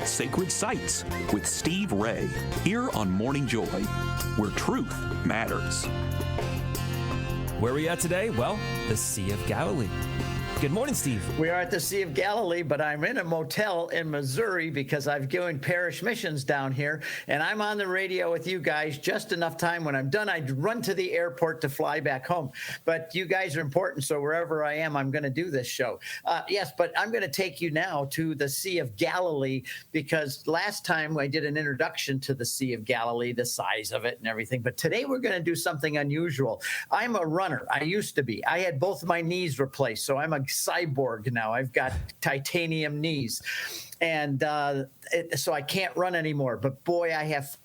Sacred Sites with Steve Ray, here on Morning Joy, where truth matters. Where are we at today? Well, the Sea of Galilee. Good morning, Steve. We are at the Sea of Galilee, but I'm in a motel in Missouri because I've given parish missions down here, and I'm on the radio with you guys just enough time. When I'm done, I run to the airport to fly back home. But you guys are important, so wherever I am, I'm going to do this show. Yes, but I'm going to take you now to the Sea of Galilee because last time I did an introduction to the Sea of Galilee, the size of it and everything. But today we're going to do something unusual. I'm a runner. I used to be. I had both my knees replaced, so I'm a cyborg now. I've got titanium knees, and so I can't run anymore. But boy, I have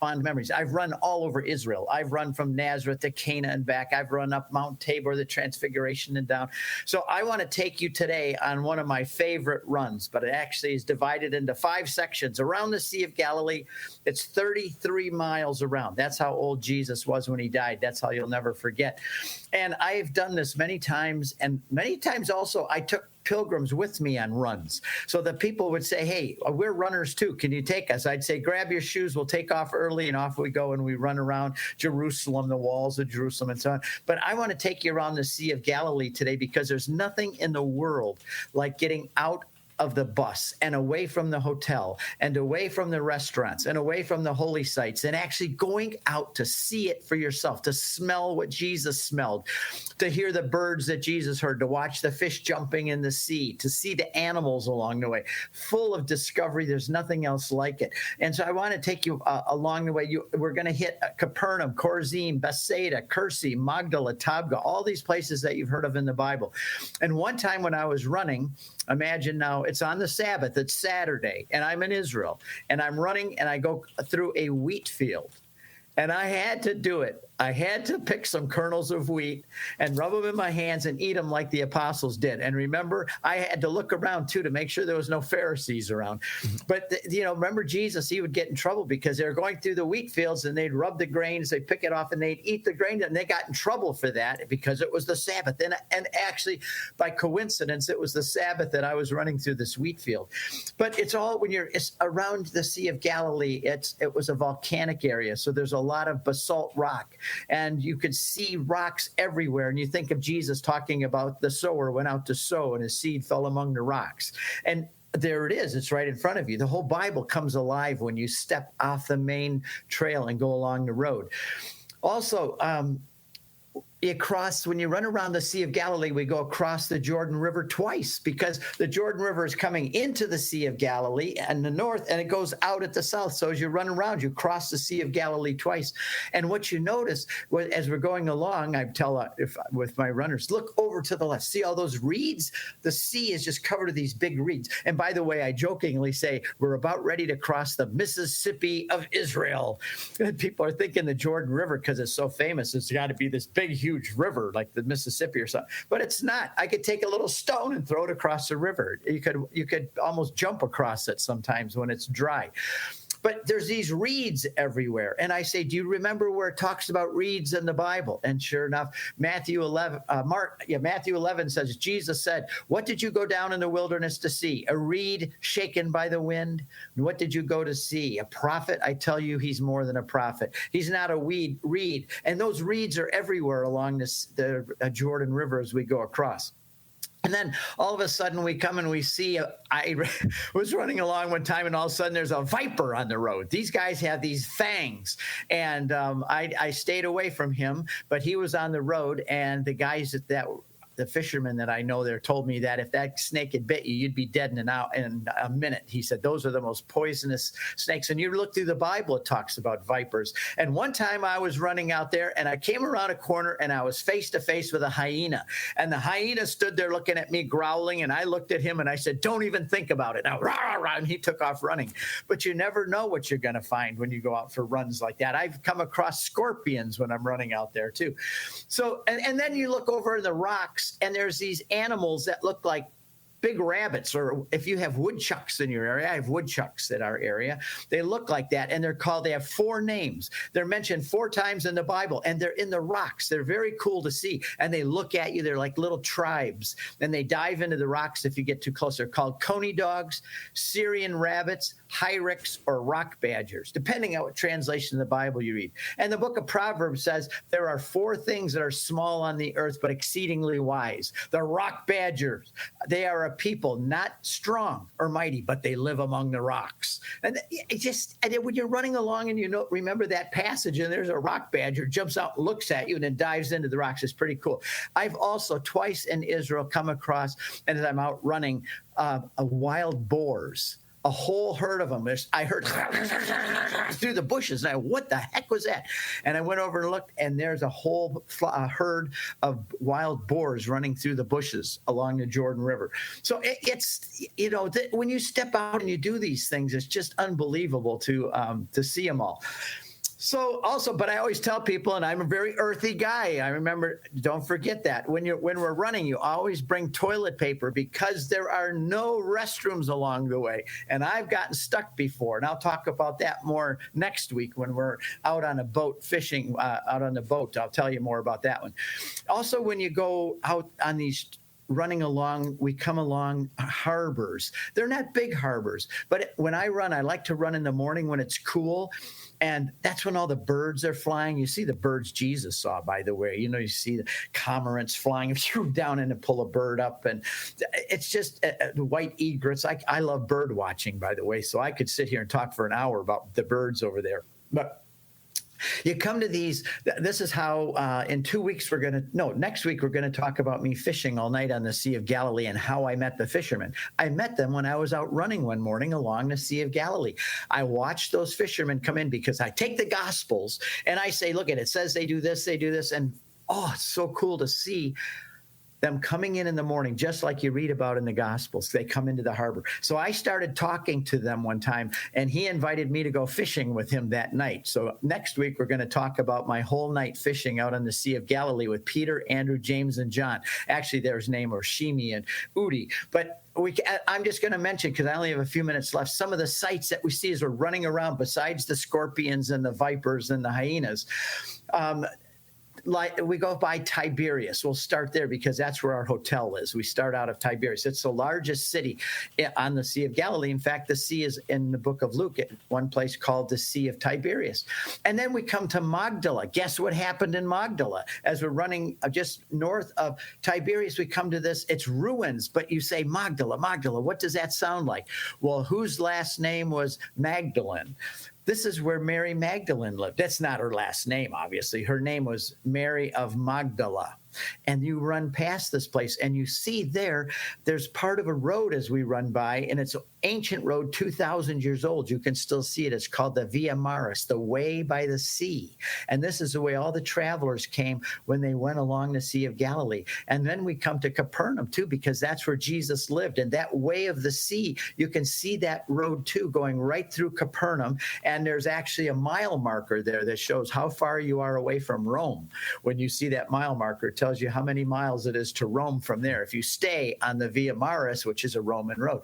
fond memories. I've run all over Israel. I've run from Nazareth to Cana and back. I've run up Mount Tabor, the Transfiguration, and down. So I want to take you today on one of my favorite runs, but it actually is divided into 5 sections around the Sea of Galilee. It's 33 miles around. That's how old Jesus was when he died. That's how you'll never forget. And I've done this many times, and many times also I took pilgrims with me on runs. So the people would say, hey, we're runners too. Can you take us? I'd say, grab your shoes. We'll take off early, and off we go, and we run around Jerusalem, the walls of Jerusalem, and so on. But I want to take you around the Sea of Galilee today because there's nothing in the world like getting out of the bus and away from the hotel and away from the restaurants and away from the holy sites and actually going out to see it for yourself, to smell what Jesus smelled, to hear the birds that Jesus heard, to watch the fish jumping in the sea, to see the animals along the way, full of discovery. There's nothing else like it. And so I want to take you along the way. We're going to hit Capernaum, Chorazin, Bethsaida, Kursi, Magdala, Tabgha, all these places that you've heard of in the Bible. And one time when I was running, imagine now, it's on the Sabbath, it's Saturday, and I'm in Israel, and I'm running, and I go through a wheat field, and I had to do it. I had to pick some kernels of wheat and rub them in my hands and eat them like the apostles did. And remember, I had to look around, too, to make sure there was no Pharisees around. But, remember Jesus, he would get in trouble because they were going through the wheat fields, and they'd rub the grains, they'd pick it off, and they'd eat the grain. And they got in trouble for that because it was the Sabbath. And actually, by coincidence, it was the Sabbath that I was running through this wheat field. But it's around the Sea of Galilee. It was a volcanic area, so there's a lot of basalt rock. And you could see rocks everywhere. And you think of Jesus talking about the sower went out to sow and his seed fell among the rocks. And there it is. It's right in front of you. The whole Bible comes alive when you step off the main trail and go along the road. Also, when you run around the Sea of Galilee, we go across the Jordan River twice because the Jordan River is coming into the Sea of Galilee and the north, and it goes out at the south. So as you run around, you cross the Sea of Galilee twice. And what you notice as we're going along, I tell with my runners, look over to the left. See all those reeds? The sea is just covered with these big reeds. And by the way, I jokingly say we're about ready to cross the Mississippi of Israel. And people are thinking the Jordan River, because it's so famous, it's got to be this big, huge river like the Mississippi or something, but it's not. I could take a little stone and throw it across the river. You could almost jump across it sometimes when it's dry. But there's these reeds everywhere. And I say, do you remember where it talks about reeds in the Bible? And sure enough, Matthew 11 says, Jesus said, what did you go down in the wilderness to see? A reed shaken by the wind? And what did you go to see? A prophet? I tell you, he's more than a prophet. He's not a reed. And those reeds are everywhere along the Jordan River as we go across. And then all of a sudden we come and we see, I was running along one time and all of a sudden there's a viper on the road. These guys have these fangs. And I stayed away from him, but he was on the road, and the guys the fishermen that I know there told me that if that snake had bit you, you'd be dead in a minute. He said, those are the most poisonous snakes. And you look through the Bible, it talks about vipers. And one time I was running out there and I came around a corner and I was face to face with a hyena. And the hyena stood there looking at me, growling. And I looked at him and I said, don't even think about it. Now, rah, rah, rah, and he took off running. But you never know what you're going to find when you go out for runs like that. I've come across scorpions when I'm running out there too. So, and then you look over in the rocks, and there's these animals that look like big rabbits, or if you have woodchucks in your area, I have woodchucks in our area. They look like that, and they have 4 names. They're mentioned 4 times in the Bible, and they're in the rocks. They're very cool to see, and they look at you. They're like little tribes, and they dive into the rocks if you get too close. They're called coney dogs, Syrian rabbits, hyrax, or rock badgers, depending on what translation of the Bible you read. And the book of Proverbs says there are 4 things that are small on the earth, but exceedingly wise. The rock badgers, they are a people not strong or mighty, but they live among the rocks. And when you're running along and remember that passage, and there's a rock badger jumps out and looks at you and then dives into the rocks, it's pretty cool. I've also twice in Israel come across, and as I'm out running, wild boars. A whole herd of them. I heard through the bushes. And what the heck was that? And I went over and looked, and there's a whole herd of wild boars running through the bushes along the Jordan River. So it's when you step out and you do these things, it's just unbelievable to see them all. So also, but I always tell people, and I'm a very earthy guy. I remember, don't forget that when we're running, you always bring toilet paper because there are no restrooms along the way. And I've gotten stuck before, and I'll talk about that more next week when we're out on a boat fishing, out on the boat. I'll tell you more about that one. Also, when you go out on these running along, we come along harbors. They're not big harbors, but when I run, I like to run in the morning when it's cool. And that's when all the birds are flying. You see the birds Jesus saw, by the way. You see the cormorants flying down in to pull a bird up. And it's just white egrets. I love bird watching, by the way. So I could sit here and talk for an hour about the birds over there. But you come to these, this is how in 2 weeks next week we're going to talk about me fishing all night on the Sea of Galilee and how I met the fishermen. I met them when I was out running one morning along the Sea of Galilee. I watched those fishermen come in because I take the Gospels and I say, look, it says they do this. And it's so cool to see them coming in the morning, just like you read about in the Gospels. They come into the harbor. So I started talking to them one time, and he invited me to go fishing with him that night. So next week, we're going to talk about my whole night fishing out on the Sea of Galilee with Peter, Andrew, James, and John. Actually, their name are Shimi and Udi. But I'm just going to mention, because I only have a few minutes left, some of the sights that we see as we're running around, besides the scorpions and the vipers and the hyenas. Like we go by Tiberias. We'll start there because that's where our hotel is. We start out of Tiberias. It's the largest city on the Sea of Galilee. In fact, the sea is in the book of Luke at one place called the Sea of Tiberias. And then we come to Magdala. Guess what happened in Magdala? As we're running just north of Tiberias, we come to this. It's ruins, but you say Magdala, Magdala. What does that sound like? Well, whose last name was Magdalene? This is where Mary Magdalene lived. That's not her last name, obviously. Her name was Mary of Magdala. And you run past this place and you see there's part of a road as we run by, and it's an ancient road, 2,000 years old. You can still see it. It's called the Via Maris, the way by the sea. And this is the way all the travelers came when they went along the Sea of Galilee. And then we come to Capernaum too, because that's where Jesus lived. And that way of the sea, you can see that road too, going right through Capernaum. And there's actually a mile marker there that shows how far you are away from Rome. When you see that mile marker, it tells you how many miles it is to Rome from there if you stay on the Via Maris, which is a Roman road.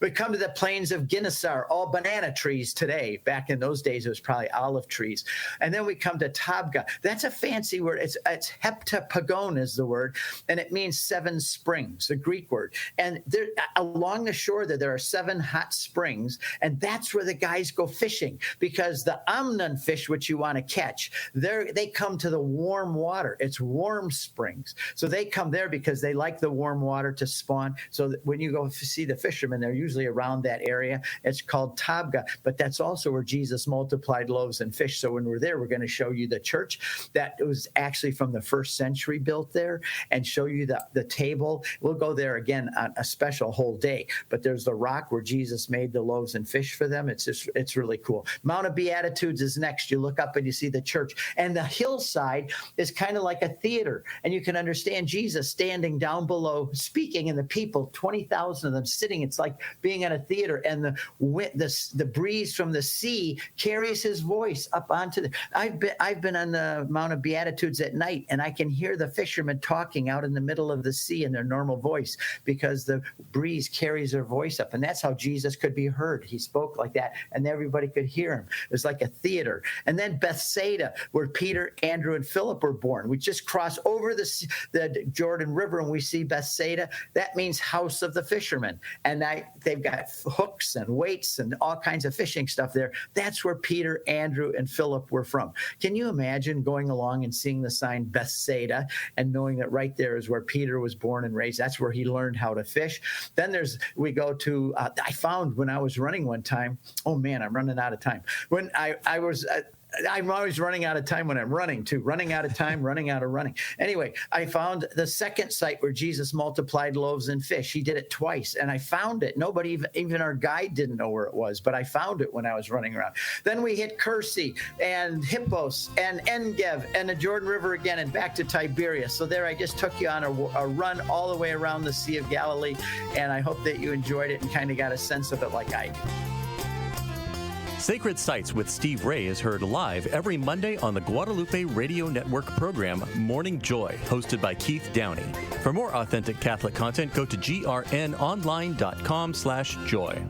We come to the plains of Gennesaret, all banana trees today. Back in those days, it was probably olive trees. And then we come to Tabga. That's a fancy word. It's heptapagon is the word, and it means 7 springs, the Greek word. And there, along the shore there are 7 hot springs, and that's where the guys go fishing, because the Amnon fish, which you want to catch, they come to the warm water. It's warm springs. So they come there because they like the warm water to spawn. So when you go see the fishermen, they're usually around that area. It's called Tabga, but that's also where Jesus multiplied loaves and fish. So when we're there, we're going to show you the church that was actually from the 1st century built there, and show you the table. We'll go there again on a special whole day, but there's the rock where Jesus made the loaves and fish for them. It's really cool. Mount of Beatitudes is next. You look up and you see the church, and the hillside is kind of like a theater, and you can understand Jesus standing down below speaking, and the people, 20,000 of them sitting. It's like being at a theater, and the breeze from the sea carries his voice up onto the. I've been on the Mount of Beatitudes at night, and I can hear the fishermen talking out in the middle of the sea in their normal voice, because the breeze carries their voice up, and that's how Jesus could be heard. He spoke like that, and everybody could hear him. It was like a theater. And then Bethsaida, where Peter, Andrew, and Philip were born. We just cross over the Jordan River and we see Bethsaida, that means house of the fishermen. And they've got hooks and weights and all kinds of fishing stuff there. That's where Peter, Andrew, and Philip were from. Can you imagine going along and seeing the sign Bethsaida and knowing that right there is where Peter was born and raised? That's where he learned how to fish. Then we go to, I found when I was running one time, oh man, I'm running out of time. When I'm always running out of time when I'm running, too. Running out of time, running out of running. Anyway, I found the second site where Jesus multiplied loaves and fish. He did it twice, and I found it. Nobody, even our guide, didn't know where it was, but I found it when I was running around. Then we hit Kursi and Hippos and En-Gev and the Jordan River again and back to Tiberias. So there I just took you on a run all the way around the Sea of Galilee, and I hope that you enjoyed it and kind of got a sense of it like I did. Sacred Sites with Steve Ray is heard live every Monday on the Guadalupe Radio Network program Morning Joy, hosted by Keith Downey. For more authentic Catholic content, go to grnonline.com/joy.